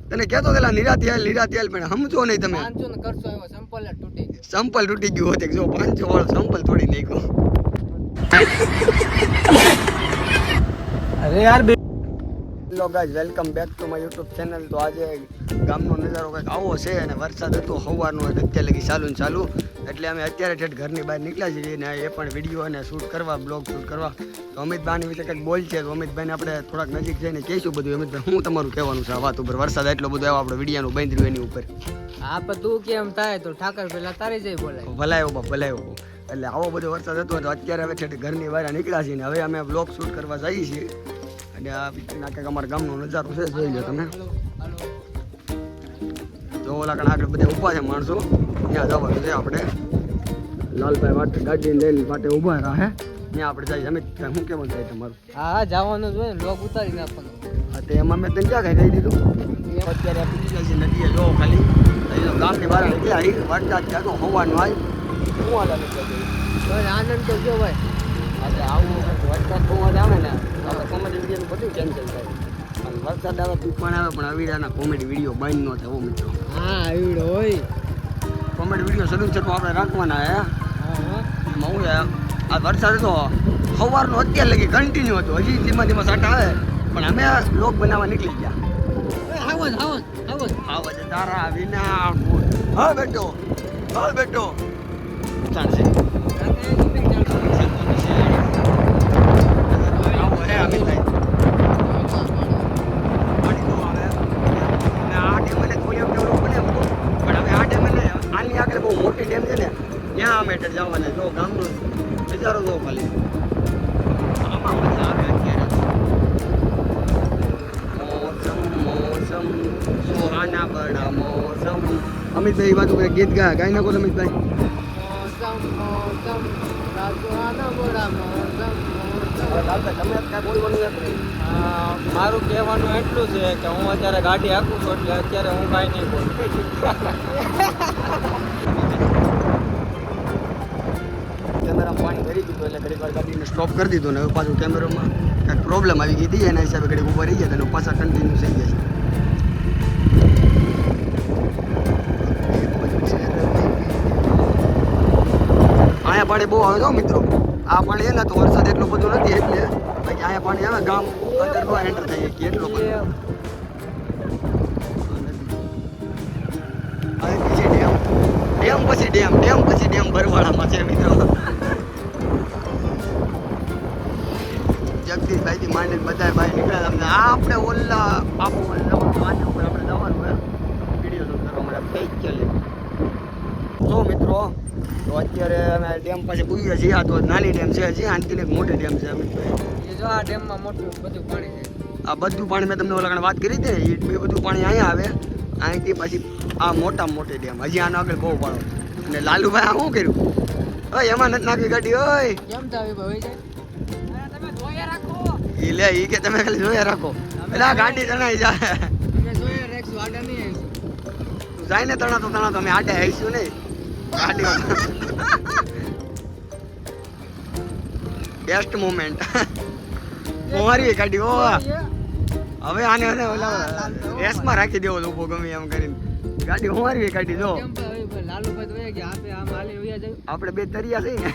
તને કહેતો પેલા નિરાતી હાલ પણ સમજો નહીં તમે. સંપલ તૂટી ગયું હોતે જો 500 વાળો સંપલ તોડી નાખ્યો. અરે યાર hello guys, welcome back to my YouTube channel. તો આજે ગામનો નજારો કંઈક આવો છે અને વરસાદ હતો સવારનો અત્યારે લગી ચાલુ એટલે અમે અત્યારે ઠેઠ ઘરની બહાર નીકળ્યા છીએ ને એ પણ વિડીયો અને શૂટ કરવા, બ્લોગ શૂટ કરવા. તો અમિતભાઈની વિશે કંઈક બોલ છે તો અમિતભાઈને આપણે થોડાક નજીક જઈને કહીશું બધું. અમિતભાઈ શું તમારું કહેવાનું છે આ વાત ઉપર? વરસાદ એટલો બધો આવ્યો આપણે વિડીયાનું બંધ રહ્યું એની ઉપર. હા પણ તું કેમ થાય તો ઠાકર પેલા તારી જઈ બોલાય. ભલાયો બાપ ભલાયો. એટલે આવો બધો વરસાદ હતો તો અત્યારે હવે ઠેઠ ઘરની બહાર નીકળ્યા છીએ ને હવે અમે બ્લોગ શૂટ કરવા જઈએ છીએ. અને આ કંઈક અમારા ગામનો નજારો છે, જોઈ લો તમે. જો ઓલા કણ આગળ બધા ઊભા છે માણસો, ત્યાં જવાનું છે આપણે. લાલભાઈ માટે ગાડી લઈને માટે ઊભા રહે ત્યાં આપણે જઈએ. અમિતભાઈ શું કેવું થાય તમારું? હા જવાનું જ હોય ને, લોક ઉતારી નાખવાનો. હા તો એમાં મેં તને ક્યાં કાંઈ કહી દીધું. અત્યારે પૂછી જાય છે નદીએ જોવો ખાલી ગામની બહાર નીકળ્યા વરસાદ ક્યાં તો હોવાનું હોય શું આનંદ તો કયો ભાઈ. આપણે આવું વરસાદ બહુ જ આવે ને આપણે કોમેડી વિડીયોનું બધું કેન્સલ થાય. અને વરસાદ આવે તુફાન આવે પણ અવિરાના કોમેડી વિડીયો બંધ ન થવો મિત્રો. હા એવડો હોય કોમેડી વિડીયો શરૂ છે તો આપણે રાખવાના હે. એમાં હું આ વરસાદ હતો સવારનો અત્યાર લગી કન્ટિન્યુ હતો, હજી ધીમા ધીમા સાટા આવે પણ અમે લોક બનાવવા નીકળી ગયા. આવાજ તારા વિના હા બેટો ચાલશે. બહુ મોટી ડેમ છે ને ત્યાં અમે જવાના. જો ગામનો નજારો જો ખાલી આમાં મજા આવે અત્યારે. મોસમ સુહાના બડા મોસમ. અમિતભાઈ એ વાતો ગીત ગાઈ નાખો અમિતભાઈ. મારું કહેવાનું એટલું છે કે હું અત્યારે ગાડી હાંકું છું એટલે અત્યારે હું કાંઈ નહીં બોલું. કેમેરામાં પાણી ભરી દીધું એટલે ઘડીક વાર ગાડીને સ્ટોપ કરી દીધું ને હવે પાછું કેમેરામાં કંઈક પ્રોબ્લેમ આવી ગઈ હતી એના હિસાબે ઘડીક ઊભા રહી ગયા અને પાછા કન્ટિન્યુ થઈ ગયા છે. અહીંયા પાણી બહુ આવે છે મિત્રો. આ પાણી છે ને તો વરસાદ એટલો બધો નથી એટલે બાકી અહીંયા પાણી આવે ગામ અંદર નો એન્ટર થઈ શકીએ એટલો બધો. ડેમ પછી ડેમ ભરવાડામાં છે મિત્રો. જગદીશભાઈ થી માંડીને બધા ભાઈ નીકળ્યા તમને આપણે ઓલા આપો આપણે જવાનું હોય વિડીયો શૂટ કરવા માટે ફેક ચાલે. જો મિત્રો તો અત્યારે અમે ડેમ પાસે પૂછ્યા છીએ. આ તો નાની ડેમ છે હજી, આનથી એક મોટી ડેમ છે અમિતભાઈ. જો આ ડેમમાં મોટું બધું પાણી છે. આ બધું પાણી મેં તમને ઓલા વાત કરી હતી એ બધું પાણી અહીંયા આવે. અહીંથી પછી આ મોટી ડેમ હજી આનો આગળ બહુ પાડો. અને લાલુભાઈ આ શું કર્યું? ઓય એમાં નથી નાખી ગાડી. ઓય કેમ થાવી ભાઈ છે તમે જોયા રાખો. ઈ લે ઈ કે તમે ખાલી જોયા રાખો એટલે આ ગાડી તણાઈ જાય. તમે જોયા રાખશું, આડા નહીં આવીશું. તું જાય ને તણા તો અમે આડે આવીશું નહીં ગાડી. બેસ્ટ મોમેન્ટ મારી ગાડી. ઓ હવે આને ઓલા રેસમાં રાખી દેવો ઊભો ગમે એમ કરીને ગાડી મારી ગાડી. જો લાલુભાઈ તો ગયા આપે આમ હાલી વયા જાય. આપણે બે તરિયા છે ને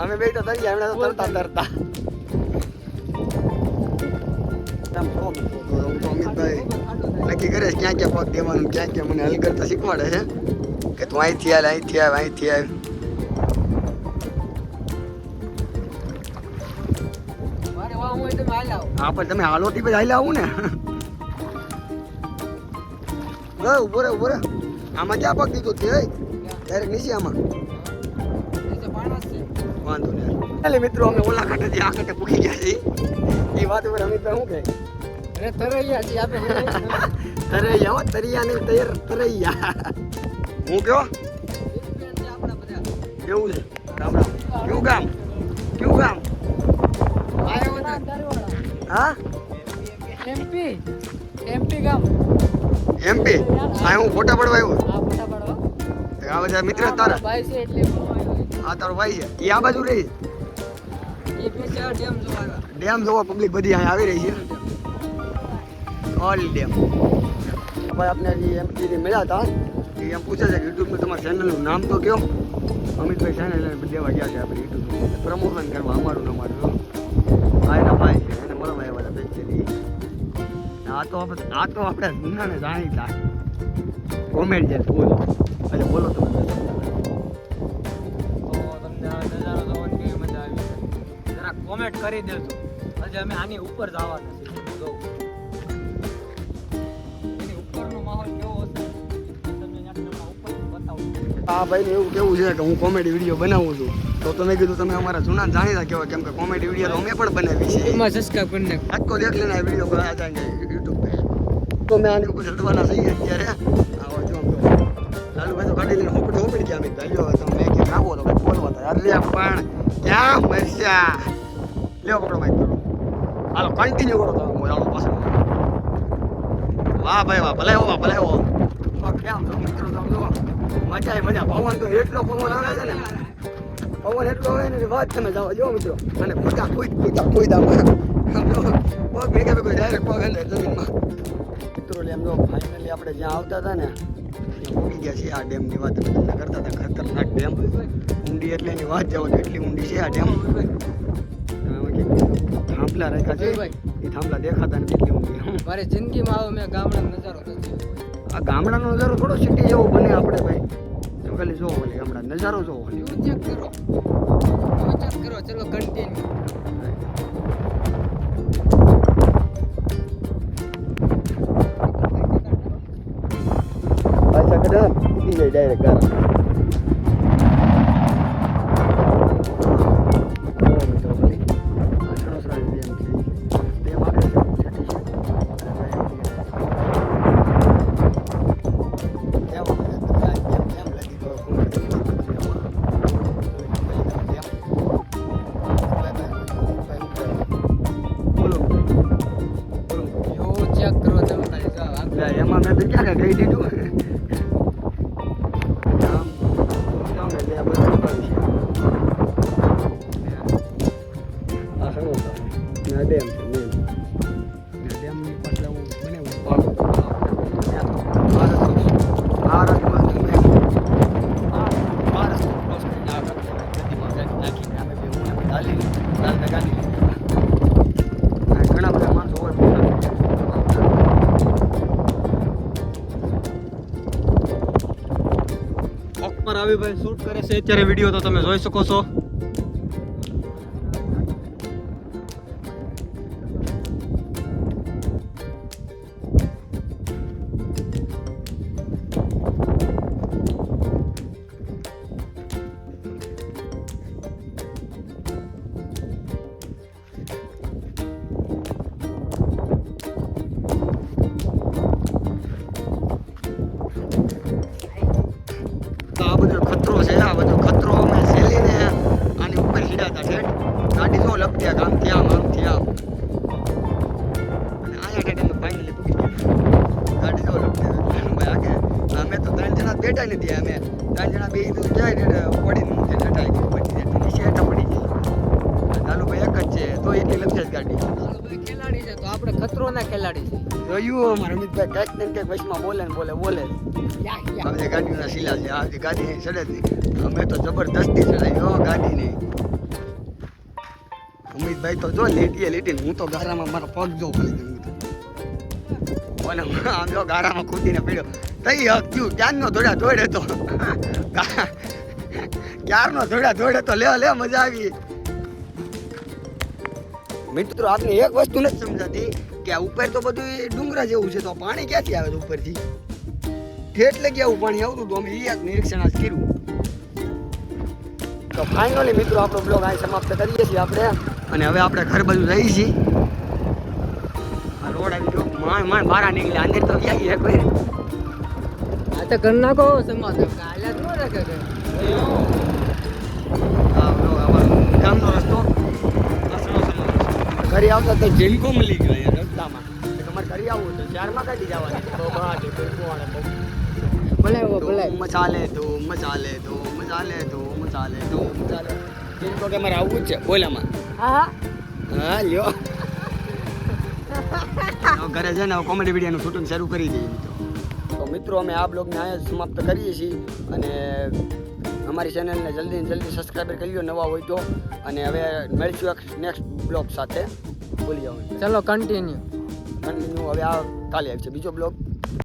અમે બે તો તરિયા એમણે તો તરતા અમિતભાઈ નક્કી કરે છે ક્યાં ક્યાં પગ દેવાનું, ક્યાં મને હલ કરતા શીખવાડે છે કે તું અહીંથી આવ. હા પણ તમે હાલોથી પછી હાલ્યા આવું ને. ઉભો રે આમાં ક્યાં પગ દીધું તે ડાયરેક્ટ નીચે આમાં વાંધો નહીં. એટલે મિત્રો અમે ઓલા કાંઠેથી આ કાંઠે પૂકી ગયા છીએ. એ વાત ઉપર અમિતભાઈ શું કહે? અરે તરૈયા છીએ આપણે. તરિયા નહીં તરૈયા. હું કયો કેવું છે? રામ કેવું ગામ હા એમપી ગામ. આ હું ફોટા પડવા આવ્યો. આ ફોટા પાડવા આ બધા મિત્ર તારા ભાઈ છે એટલે આ તારો ભાઈ છે. એ આ બાજુ રહી. એ પેશા ડેમ જોવા ડેમ જોવા પબ્લિક બધી અહીંયા આવી રહી છે ઓલ ડેમ ભાઈ આપણે જે એમપીથી મળ્યા હતા એ એમ પૂછે છે કે યુટ્યુબમાં તમારા ચેનલનું નામ તો કયો અમિતભાઈ ચેનલ દેવા ગયા છે આપણે યુટ્યુબ પ્રમોશન કરવા અમારું ને અમારું આ એના ભાઈ છે એને મળવા આવ્યા હતા બેચેલી આ તો આપણે જૂનાને જાણીતા કોમેડિયન ફૂલ એટલે બોલો તમે તો તમને આ નજારો જોવાની કેવી મજા આવી છે જરા કોમેન્ટ કરી દેજો આજે અમે આની ઉપર જવાના છીએ જો એની ઉપરનો માહોલ કેવો હશે તમને અહીંયા ઉપર બતાવું આ ભાઈને એવું કેવું છે કે હું કોમેડી વિડીયો બનાવું છું તો તમે કીધું તમે અમારા જૂના જાણીતા કહેવાય કેમ કે કોમેડી વિડીયો અમે પણ બનાવી છે એમાં સબસ્ક્રાઇબ કરી નાખ આખો દેખ લેના આ વિડીયો બનાવ્યા હતા યુટ્યુબ પે તો મેં આની ઉપર ચડવાના છીએ અત્યારે આવો જો લાલુભાઈ તો કાઢી લઈને હોપડી ગયા અમે ભાઈઓ તમે મેં કે આવો તો બોલવા હતા અરે પણ ક્યાં મરશા લ્યો પકડો માઈક કરો હાલો કન્ટિન્યુ કરો તમે મોજાળો પાછળ વાહ ભાઈ વાહ ભલે હો કેમ છો મિત્રો તમે જો મજા પવન તો એટલો પવન આવે છે ને પવન એટલો આવે ને વાત તમે જાઓ જો મિત્રો અને ખુદા ભેગા ડાયરેક્ટ પગ અંદર જમીનમાં મિત્રો એમ જો ફાઇનલી આપણે જ્યાં આવતા હતા ને ત્યાં ઉડી ગયા છીએ આ ડેમની વાત અમે તમને કરતા હતા ખતરનાક ડેમ ઊંડી એટલે એની વાત જાઓ તો એટલી ઊંડી છે આ ડેમ થાંભલા રાખ્યા છે એ થાંભલા દેખાતા નથી એટલી ઊંડી મારી જિંદગીમાં આવો મેં ગામડાનો નજારો થયો આ ગામડાનો નજારો થોડો સિટી જેવો બને આપણે ભાઈ તો ખાલી જોવો ખાલી ગામડા નજારો જોવો ખાલી ચેક કરો ચલો કન્ટિન્યુ પાછા કદાચ ઉડી જાય ડાયરેક્ટ ગારા ચેક કરો તમે ખાલી જાઓ એમાં મેં તો ક્યાં કહી દીધું ડેમ છે ડેમની પાસે હું ઘણા બધા માણસો હોય પર આવી ભાઈ શૂટ કરે છે અત્યારે વિડીયો તો તમે જોઈ શકો છો આ બધો ખતરો છે આ બધો ખતરો અમે ઝેલીને આની ઉપર સીડાતા છે ગાડી જો લપટ્યા આમથી આમથી આમ અને અહીંયા ઠેઠ અમે ફાઇનલી પૂકી ગયા ગાડી જો લપટ્યા ભાઈ આગે અમે તો 3 જણા બેઠા નથી અમે 3 જણા બે તો જાય ને પડીને મૂકે બેઠા પછી નીચે હેઠા પડી જાય લાલુભાઈ એક જ છે તો એટલી લપટે જ ગાડી લાલુભાઈ ખેલાડી છે તો આપણે ખતરોના ખેલાડી છે જોયું અમારા અમિતભાઈ કંઈક ને કંઈક વચમાં બોલે ને બોલે આપણે ગાડીના શીલા છે આ ગાડી નહીં ચડે જ નહીં અમે તો જબરદસ્તી ચડાવી ગાડી નહીં અમિતભાઈ તો જો લીટીને હું તો ગારામાં મારો પગ જો ખાલી ગયું અને આમ જો ગારામાં કૂદીને પડ્યો તઈ હક થયું ક્યારનો દોડે તો ક્યારનો દોડે તો લે મજા આવી મિત્રો આપને એક વસ્તુ નથી સમજાતી કે આ ઉપર તો બધું ડુંગરા જેવું છે તો પાણી ક્યાંથી આવે છે ઉપરથી ઠેઠ લગી આવું પાણી આવતું તો અમે એક નિરીક્ષણ જ કર્યું તો ફાઇનલી મિત્રો આપણો બ્લોગ અહીં સમાપ્ત કરીએ છીએ આપણે અને હવે આપણે ઘર બાજુ જઈએ છીએ આ રોડ આવી ગયો માણ બહાર નીકળ્યા અંદર તો ક્યાં ગયા કોઈ આ તો કર નાખો સમાધાન કાલ્યા તો રાખે કે ગામનો રસ્તો ઘરે આવતા તો જીનકો મળી ગયો અહીંયા રસ્તામાં તમારે ઘરે આવવું તો ચારમાં કાઢી જવાની ભલે મસાલે જીનકો કે મારે આવવું જ છે બોલામાં હા હા લ્યો હવે ઘરે છે ને કોમેડી વિડીયોનું શૂટિંગ શરૂ કરી દઈએ મિત્રો. તો મિત્રો અમે આ બ્લોગને અહીંયા જ સમાપ્ત કરીએ છીએ અને અમારી ચેનલને જલ્દી ને જલ્દી સબસ્ક્રાઈબ કરી લો નવા હોય તો. અને હવે મળીશું એક નેક્સ્ટ બ્લોગ સાથે. બોલી જાઓ ચલો કન્ટિન્યુ કન્ટિન્યુ હવે આ કાલે આવશે બીજો બ્લોગ.